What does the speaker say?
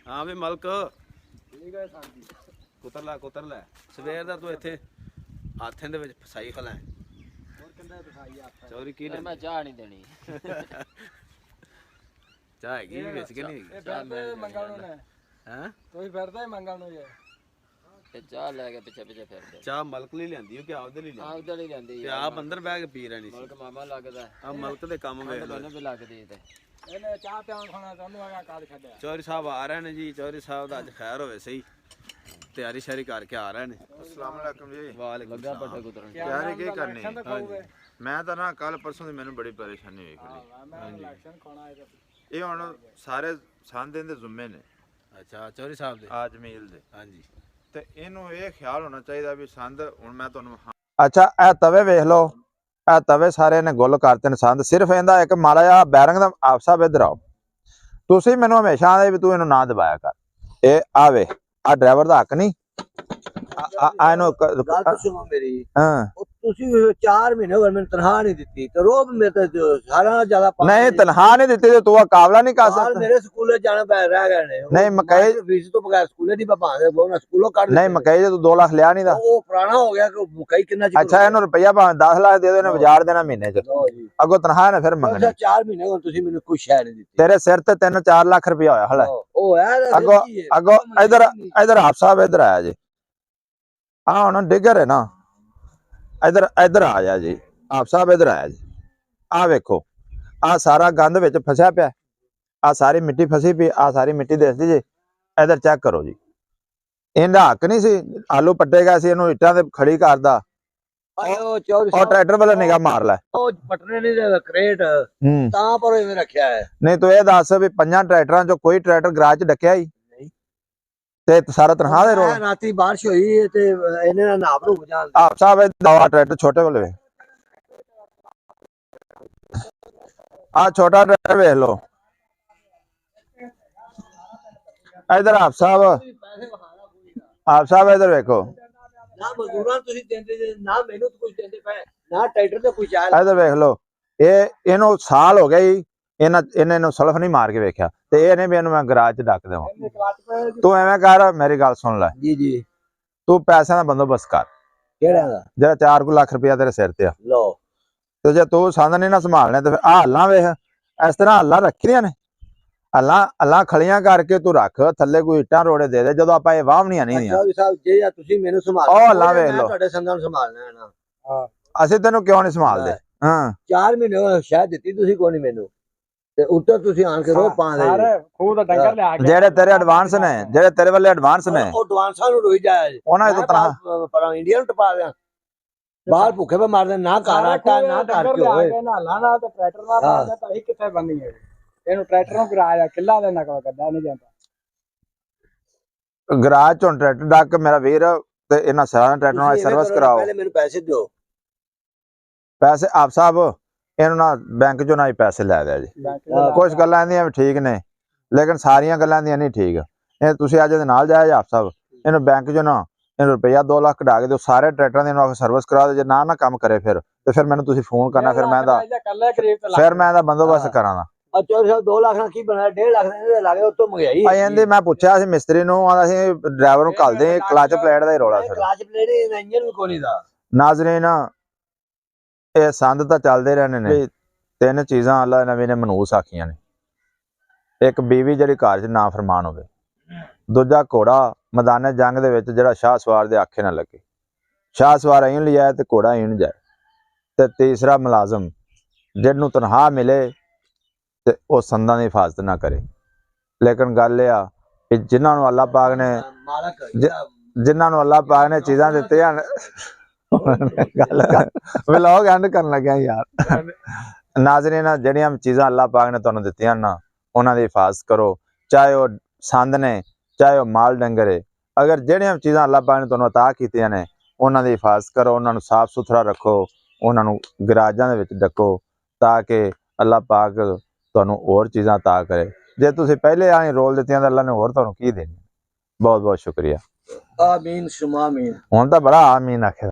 हाँ भी मलक कुतर लै सवेर दा तू इत्थे हाथें दे विच फसाई खला चौरी की मैं चाह नहीं देनी चाह हैगी विच के नहीं हैं तू फिरदा मंगल नु जे चाह लैके पिछे पिछे फिरदे चाह मलक ਲਈ ਲਿਆਂਦੀ ਹੋ ਕਿ ਆਪਦੇ ਲਈ ਲਿਆਂਦੀ उधर ही लेंदी ਤੇ ਆਪ ਅੰਦਰ ਬਹਿ ਕੇ ਪੀ ਰਹਿਣੀ ਸੀ मलक मामा लगदा ਆ ਮਲਕ ਦੇ ਕੰਮ ਵੇਖ ਲਓ दोनों भी लगदी ते ਇਹਨੇ ਚਾਹ ਪਿਆਉਣ ਖਾਣਾ ਤੁਹਾਨੂੰ ਆਗਾ ਕਾਦ ਛੱਡਿਆ ਚੌਧਰੀ ਸਾਹਿਬ ਆ ਰਹੇ ਨੇ ਜੀ ਚੌਧਰੀ ਸਾਹਿਬ ਦਾ ਅੱਜ ਖੈਰ ਹੋਵੇ ਸਹੀ ਤਿਆਰੀ ਸ਼ਾਰੀ ਕਰਕੇ ਆ ਰਹੇ ਨੇ अस्सलाम वालेकुम जी ਵਾਲੇਕੁਮ लगा ਸਲਾਮ पट्टे कुतरन तैयारी की करनी ਖਾਊਗੇ मैं तो ना कल परसों ਦੀ ਮੈਨੂੰ ਬੜੀ ਪਰੇਸ਼ਾਨੀ ਵੇਖ ਲਈ ਮੈਂ ਇਲੈਕਸ਼ਨ ਖਾਣਾ ਹੈ ਇਹ ਹੁਣ ਸਾਰੇ ਸੰਦੇ ਦੇ ਜ਼ਿੰਮੇ ਨੇ ਅੱਛਾ ਚੌਧਰੀ ਸਾਹਿਬ ਦੇ ਆ ਜਮੀਲ ਦੇ ਹਾਂਜੀ ਤੇ ਇਹਨੂੰ ਇਹ ਖਿਆਲ ਹੋਣਾ ਚਾਹੀਦਾ ਵੀ ਸੰਦ ਹੁਣ ਮੈਂ ਤੁਹਾਨੂੰ ਅੱਛਾ ਇਹ ਤਵੇ ਵੇਖ ਲਓ ਇਹ ਤਵੇ ਸਾਰੇ ਨੇ ਗੁੱਲ ਕਰਤੇ ਨੇ ਸੰਦ ਸਿਰਫ ਇਹਦਾ ਇੱਕ ਮਾੜਾ ਜਿਹਾ ਬੈਰਿੰਗ ਦਾ ਆਪਸਾ ਇਧਰ ਆਓ ਤੁਸੀਂ ਮੈਨੂੰ ਹਮੇਸ਼ਾ ਆਦੇ ਵੀ ਤੂੰ ਇਹਨੂੰ ਨਾ ਦਬਾਇਆ ਕਰ ਇਹ ਆਵੇ ਆ ਡਰਾਈਵਰ ਦਾ ਹੱਕ ਨਹੀਂ ਆ ਇਹਨੂੰ ਗੱਲ ਤਾਂ ਸੁਣੋ ਮੇਰੀ ਹਾਂ ਤੁਸੀਂ 4 ਮਹੀਨੇ ਹੋ ਗਏ ਮੈਨੂੰ ਤਨਖਾਹ ਨਹੀਂ ਦਿੱਤੀ ਤੇ ਰੋਬ ਮੇਰੇ ਤੇ ਸਾਰਾ ਜ਼ਿਆਦਾ ਨਹੀਂ ਤਨਖਾਹ ਨਹੀਂ ਦਿੱਤੀ ਤੇ ਤੂੰ ਆ ਕਾਬਲਾ ਨਹੀਂ ਕਰ ਸਕਦਾ ਮੇਰੇ ਸਕੂਲੇ ਜਾਣਾ ਪੈ ਰਹਿ ਗਏ ਨੇ ਨਹੀਂ ਮਕਈ ਫੀਸ ਤੋਂ ਬਗੈਰ ਸਕੂਲੇ ਦੀ ਭਾਵੇਂ ਬੋਨਾ ਸਕੂਲੋਂ ਕੱਢ ਨਹੀਂ ਮਕਈ ਜੇ ਤੂੰ 2 ਲੱਖ ਲਿਆ ਨਹੀਂ ਦਾ ਉਹ ਪੁਰਾਣਾ ਹੋ ਗਿਆ ਕਿ ਮਕਈ ਕਿੰਨਾ ਚਿਰ ਅੱਛਾ ਇਹਨੂੰ ਰੁਪਈਆ ਭਾਵੇਂ 10 ਲੱਖ ਦੇ ਦੇ ਇਹਨੇ ਬਾਜ਼ਾਰ ਦੇਣਾ ਮਹੀਨੇ ਚ ਅੱਗੋਂ ਤਨਖਾਹ ਨੇ ਫਿਰ ਮੰਗਣੀ 4 ਮਹੀਨੇ ਹੋ ਤੁਸੀਂ ਮੈਨੂੰ ਕੁਛ ਸ਼ੈ ਨਹੀਂ ਦਿੱਤੀ ਤੇਰੇ ਸਿਰ ਤੇ 3-4 ਲੱਖ ਰੁਪਈਆ ਹੋਇਆ ਹਲੇ ਉਹ ਯਾਰ ਅੱਗੋਂ ਇਧਰ ਆਪ ਸਾਹਿਬ ਇਧਰ ਆਇਆ ਜੀ ਆ ਹੁਣ ਡਿੱਗਰ ਹੈ ਨਾ ਇਧਰ ਆ ਜਾ ਜੀ ਆਪ ਸਾਹਿਬ ਇਧਰ ਆਇਆ ਜੀ ਆ ਵੇਖੋ ਆ ਸਾਰਾ ਗੰਦ ਵਿੱਚ ਫਸਿਆ ਪਿਆ ਆ ਸਾਰੀ ਮਿੱਟੀ ਫਸੀ ਪਈ ਆ ਸਾਰੀ ਮਿੱਟੀ ਦੇਖਦੀ ਜੀ ਇਧਰ ਚੈੱਕ ਕਰੋ ਜੀ ਇਹਦਾ ਹੱਕ ਨਹੀਂ ਸੀ ਆਲੂ ਪੱਟੇਗਾ ਸੀ ਇਹਨੂੰ ਇੱਟਾਂ ਤੇ ਖੜੀ ਕਰਦਾ ਉਹ ਚੌਰੀ ਉਹ ਟਰੈਕਟਰ ਵਾਲਾ ਨਿਗਾਹ ਮਾਰ ਲੈ ਉਹ ਪਟਨੇ ਨਹੀਂ ਕ੍ਰੇਟ ਤਾਂ ਪਰ ਇਹਨੇ ਰੱਖਿਆ ਹੈ ਨਹੀਂ ਤੂੰ ਇਹ ਦੱਸ ਵੀ 5 ਟਰੈਕਟਰਾਂ ਚੋਂ ਕੋਈ ਟਰੈਕਟਰ ਗਰਾਜ ਚ ਡੱਕਿਆ ਹੀ ਤੇ ਸਾਰਾ ਤਨਖਾਹ ਦੇ ਰੋਲ ਰਾਤੀ ਬਾਰਿਸ਼ ਹੋਈ ਤੇ ਇਹਨੇ ਨਾਲ ਨਾਪ ਨੂੰ ਜਾਣ ਆਪ ਸਾਹਿਬ ਇਹ ਦਵਾ ਟਰੈਕਟਰ ਛੋਟੇ ਵਾਲੇ ਆ ਛੋਟਾ ਟਰੈਕਟਰ ਵੇਖ ਲਓ ਇਧਰ ਆਪ ਸਾਹਿਬ ਇਧਰ ਵੇਖੋ ਨਾ ਮਜ਼ਦੂਰਾਂ ਤੁਸੀਂ ਦਿੰਦੇ ਜੇ ਨਾ ਮੈਨੂੰ ਕੁਝ ਦਿੰਦੇ ਪਏ ਨਾ ਟਰੈਕਟਰ ਤੇ ਕੋਈ ਚਾਲ ਇਧਰ ਵੇਖ ਲਓ ਇਹਨੂੰ ਸਾਲ ਹੋ ਗਿਆ ਜੀ ਇਹਨੇ ਨੂੰ ਸਲਫ ਨਹੀਂ ਮਾਰ ਕੇ ਵੇਖਿਆ ਤੇ ਇਹਨੇ ਵੀ ਇਹਨੂੰ ਮੈਂ ਗਰਾਜ ਚ ਡੱਕ ਦੇਵਾਂ ਤੂੰ ਐਵੇਂ ਕਰ ਮੇਰੀ ਗੱਲ ਸੁਣ ਲੈ ਜੀ ਜੀ ਤੂੰ ਪੈਸਿਆਂ ਦਾ ਬੰਦੋਬਸਤ ਕਰ ਕਿਹੜਾ ਦਾ ਜਿਹੜਾ 4 ਲੱਖ ਰੁਪਇਆ ਤੇਰੇ ਸਿਰ ਤੇ ਆ ਲੋ ਤੇ ਜੇ ਤੂੰ ਸੰਦ ਨਹੀਂ ਨਾ ਸੰਭਾਲਣੇ ਤੇ ਫਿਰ ਆ ਹੱਲਾਂ ਵੇਖ ਇਸ ਤਰ੍ਹਾਂ ਹੱਲਾਂ ਰੱਖੀਆਂ ਨੇ ਹੱਲਾਂ ਖਲੀਆਂ ਕਰਕੇ ਤੂੰ ਰੱਖ ਥੱਲੇ ਕੋਈ ਇੱਟਾਂ ਰੋੜੇ ਦੇ ਦੇ ਜਦੋਂ ਆਪਾਂ ਇਹ ਵਾਹਣੀਆਂ ਨਹੀਂ ਦੀਆਂ ਸਾਹਿਬ ਜੇ ਤੁਸੀਂ ਮੈਨੂੰ ਸੰਭਾਲਣਾ ਉਹ ਹੱਲਾਂ ਵੇਖ ਲਓ ਤੁਹਾਡੇ ਸੰਦਾਂ ਨੂੰ ਸੰਭਾਲਣਾ ਹੈ ਨਾ ਅਸੀਂ ਤੈਨੂੰ ਕਿਉਂ ਨਹੀਂ ਸੰਭਾਲਦੇ ਹਾਂ 4 ਮਹੀਨੇ ਸ਼ਾਇਦ ਦਿੱਤੀ ਤੁਸੀਂ ਕੋਈ ਨਹੀਂ ਮੈਨੂੰ ਤੇ ਉੱਤਰ ਤੁਸੀਂ ਆਣ ਕੇ ਰੋ ਪਾ ਦੇ ਸਾਰੇ ਖੂਹ ਦਾ ਡੰਗਰ ਲਿਆ ਕੇ ਜਿਹੜੇ ਤੇਰੇ ਐਡਵਾਂਸ ਨੇ ਜਿਹੜੇ ਤੇਰੇ ਵੱਲੇ ਐਡਵਾਂਸ ਨੇ ਉਹ ਐਡਵਾਂਸਾਂ ਨੂੰ ਰੋਈ ਜਾਇਆ ਉਹਨਾਂ ਦੀ ਤਨਖਾਹ ਪਰ ਇੰਡੀਆ ਨੂੰ ਟਪਾ ਦਿਆਂ ਬਾਹਰ ਭੁੱਖੇ ਪੇ ਮਾਰਦੇ ਨਾ ਘਰ ਆਟਾ ਨਾ ਘਰ ਕੇ ਹੋਏ ਨਾ ਲਾਣਾ ਤੇ ਟਰੈਕਟਰ ਨਾਲ ਪਾਉਂਦਾ ਤਾਂ ਇਹ ਕਿੱਥੇ ਬੰਨੀ ਹੈ ਇਹਨੂੰ ਟਰੈਕਟਰ ਨੂੰ ਕਿਰਾਇਆ ਕਿੱਲਾ ਦੇ ਨਾ ਕੱਢਾ ਨਹੀਂ ਜਾਂਦਾ ਗਰਾਜ ਚੋਂ ਟਰੈਕਟਰ ਡੱਕ ਮੇਰਾ ਵੀਰ ਤੇ ਇਹਨਾਂ ਸਾਰਾ ਟਰੈਕਟਰ ਨਾਲ ਸਰਵਿਸ ਕਰਾਓ ਪਹਿਲੇ ਮੈਨੂੰ ਪੈਸੇ ਦਿਓ ਪੈਸੇ ਆਪ ਸਾਹਿਬ ਇਹਨੂੰ ਨਾ ਬੈਂਕ ਚੋਂ ਨਾ ਹੀ ਪੈਸੇ ਲੈ ਦਿਆ ਜੀ ਕੁਝ ਗੱਲਾਂ ਇਹਦੀਆਂ ਵੀ ਠੀਕ ਨੇ ਲੇਕਿਨ ਸਾਰੀਆਂ ਗੱਲਾਂ ਦੀਆਂ ਨਹੀਂ ਠੀਕ ਇਹ ਤੁਸੀਂ ਅੱਜ ਦੇ ਨਾਲ ਜਾਇਆ ਆਪ ਸਾਹਿਬ ਇਹਨੂੰ ਬੈਂਕ ਚੋਂ ਨਾ ਇਹਨੂੰ ਰੁਪਈਆ 2 ਲੱਖ ਕਢਾ ਕੇ ਦਿਓ ਸਾਰੇ ਟਰੈਕਟਰਾਂ ਦੀ ਇਹਨੂੰ ਸਰਵਿਸ ਕਰਾ ਦਿਓ ਜੇ ਨਾ ਕੰਮ ਕਰੇ ਫਿਰ ਤੇ ਫਿਰ ਮੈਨੂੰ ਤੁਸੀਂ ਫੋਨ ਕਰਨਾ ਫਿਰ ਮੈਂ ਦਾ ਬੰਦੋਬਸਤ ਕਰਾਂਗਾ ਚੌਧਰੀ ਸਾਹਿਬ 2 ਲੱਖ ਨਾਲ ਕੀ ਬਣਾਇਆ 1.5 ਲੱਖ ਦੇ ਲਾਗੇ ਉਤੋਂ ਮੰਗਾਈ ਆ ਜਾਂਦੀ ਮੈਂ ਪੁੱਛਿਆ ਸੀ ਮਿਸਤਰੀ ਨੂੰ ਆਂਦਾ ਸੀ ਡਰਾਈਵਰ ਨੂੰ ਘੱਲਦੇ ਕਲਚ ਪਲੇਟ ਦਾ ਹੀ ਰੋਲਾ ਫਿਰ ਕਲਚ ਪਲੇਟ ਦਾ ਇੰਜਨ ਵੀ ਕੋਈ ਦਾ ਨਾਜ਼ਰੀਨ ਇਹ ਸੰਦ ਤਾਂ ਚੱਲਦੇ ਰਹਿਣੇ ਨੇ 3 ਚੀਜ਼ਾਂ ਅੱਲਾ ਨਬੀ ਨੇ ਮਨੂਸ ਆਖੀਆਂ ਨੇ ਇੱਕ ਬੀਵੀ ਜਿਹੜੀ ਘਰ 'ਚ ਨਾ ਫਰਮਾਨ ਹੋਵੇ ਦੂਜਾ ਘੋੜਾ ਮੈਦਾਨੇ ਜੰਗ ਦੇ ਵਿੱਚ ਜਿਹੜਾ ਸ਼ਾਹ ਸਵਾਰ ਦੇ ਆਖੇ ਨਾ ਲੱਗੇ ਸ਼ਾਹ ਸਵਾਰ ਐਂ ਲਿਆ ਤੇ ਘੋੜਾ ਐਂ ਜਾਏ ਤੇ ਤੀਸਰਾ ਮੁਲਾਜ਼ਮ ਜਿਹਨੂੰ ਤਨਖਾਹ ਮਿਲੇ ਤੇ ਉਹ ਸੰਦਾਂ ਦੀ ਹਿਫਾਜ਼ਤ ਨਾ ਕਰੇ ਲੇਕਿਨ ਗੱਲ ਇਹ ਆ ਕਿ ਜਿਨ੍ਹਾਂ ਨੂੰ ਅੱਲਾਹ ਪਾਕ ਨੇ ਚੀਜ਼ਾਂ ਦਿੱਤੀਆਂ ਗੱਲ ਵਲੌਗ ਐਂਡ ਕਰਨ ਲੱਗਿਆ ਯਾਰ ਨਾਜ਼ਰੀਨ ਜਿਹੜੀਆਂ ਚੀਜ਼ਾਂ ਅੱਲਾਹ ਪਾਕ ਨੇ ਤੁਹਾਨੂੰ ਦਿੱਤੀਆਂ ਨਾ ਉਹਨਾਂ ਦੀ ਹਿਫਾਜ਼ਤ ਕਰੋ ਚਾਹੇ ਉਹ ਸੰਦ ਨੇ ਚਾਹੇ ਉਹ ਮਾਲ ਡੰਗਰ ਹੈ ਅਗਰ ਜਿਹੜੀਆਂ ਚੀਜ਼ਾਂ ਅੱਲਾਹ ਪਾਕ ਨੇ ਤੁਹਾਨੂੰ ਅਤਾ ਕੀਤੀਆਂ ਨੇ ਉਹਨਾਂ ਦੀ ਹਿਫਾਜ਼ਤ ਕਰੋ ਉਹਨਾਂ ਨੂੰ ਸਾਫ਼ ਸੁਥਰਾ ਰੱਖੋ ਉਹਨਾਂ ਨੂੰ ਗਰਾਜਾਂ ਦੇ ਵਿੱਚ ਡੱਕੋ ਤਾਂ ਕਿ ਅੱਲਾਹ ਪਾਕ ਤੁਹਾਨੂੰ ਹੋਰ ਚੀਜ਼ਾਂ ਅਤਾ ਕਰੇ ਜੇ ਤੁਸੀਂ ਪਹਿਲੇ ਆਣੀ ਰੋਲ ਦਿੱਤੀਆਂ ਤਾਂ ਅੱਲਾਹ ਨੇ ਹੋਰ ਤੁਹਾਨੂੰ ਕੀ ਦੇਣੀ ਬਹੁਤ ਬਹੁਤ ਸ਼ੁਕਰੀਆ ਆਮੀਨ ਸ਼ੁਮਾ ਆਮੀਨ ਹੁਣ ਤਾਂ ਬੜਾ ਆਮੀਨ ਆਖਿਆ